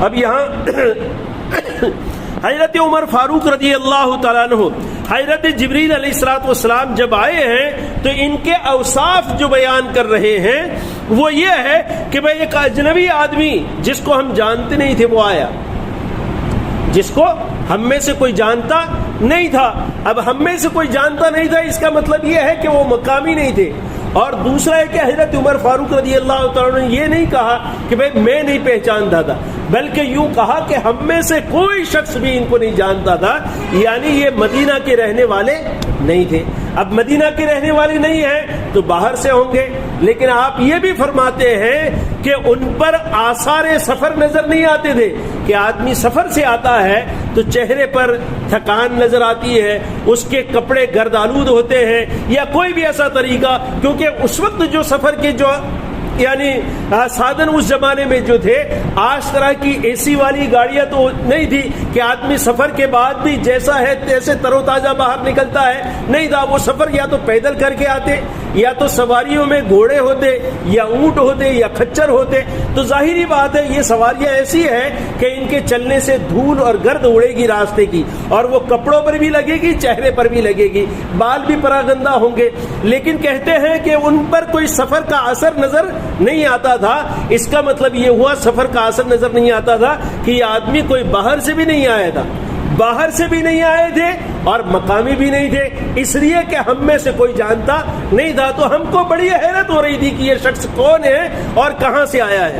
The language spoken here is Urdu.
اب یہاں حضرت عمر فاروق رضی اللہ تعالیٰ عنہ حضرت جبریل علیہ الصلوۃ والسلام جب آئے ہیں تو ان کے اوصاف جو بیان کر رہے ہیں وہ یہ ہے کہ بھئی ایک اجنبی آدمی جس کو ہم جانتے نہیں تھے وہ آیا، جس کو ہم میں سے کوئی جانتا نہیں تھا. اب ہم میں سے کوئی جانتا نہیں تھا اس کا مطلب یہ ہے کہ وہ مقامی نہیں تھے. اور دوسرا ہے کہ حضرت عمر فاروق رضی اللہ تعالیٰ نے یہ نہیں کہا کہ بھئی میں نہیں پہچانتا تھا، بلکہ یوں کہا کہ ہم میں سے کوئی شخص بھی ان کو نہیں جانتا تھا، یعنی یہ مدینہ کے رہنے والے نہیں تھے. اب مدینہ کے رہنے والے نہیں ہیں تو باہر سے ہوں گے، لیکن آپ یہ بھی فرماتے ہیں کہ ان پر آثار سفر نظر نہیں آتے تھے کہ آدمی سفر سے آتا ہے تو چہرے پر تھکان نظر آتی ہے، اس کے کپڑے گرد آلود ہوتے ہیں یا کوئی بھی ایسا طریقہ، کیونکہ اس وقت جو سفر کے جو یعنی سادن اس زمانے میں جو تھے، آج طرح کی اے سی والی گاڑیاں تو نہیں تھی کہ آدمی سفر کے بعد بھی جیسا ہے تیسے تر و تازہ باہر نکلتا ہے، نہیں تھا. وہ سفر یا تو پیدل کر کے آتے یا تو سواریوں میں گھوڑے ہوتے یا اونٹ ہوتے یا کھچر ہوتے. تو ظاہری بات ہے یہ سواریاں ایسی ہیں کہ ان کے چلنے سے دھول اور گرد اڑے گی راستے کی، اور وہ کپڑوں پر بھی لگے گی، چہرے پر بھی لگے گی، بال بھی پراگندہ ہوں گے. لیکن کہتے ہیں کہ ان پر کوئی سفر کا اثر نظر نہیں آتا تھا. اس کا مطلب یہ ہوا سفر کا اثر نظر نہیں آتا تھا کہ یہ آدمی کوئی باہر سے بھی نہیں آیا تھا، باہر سے بھی نہیں آئے تھے اور مقامی بھی نہیں تھے، اس لیے کہ ہم میں سے کوئی جانتا نہیں تھا. تو ہم کو بڑی حیرت ہو رہی تھی کہ یہ شخص کون ہے اور کہاں سے آیا ہے.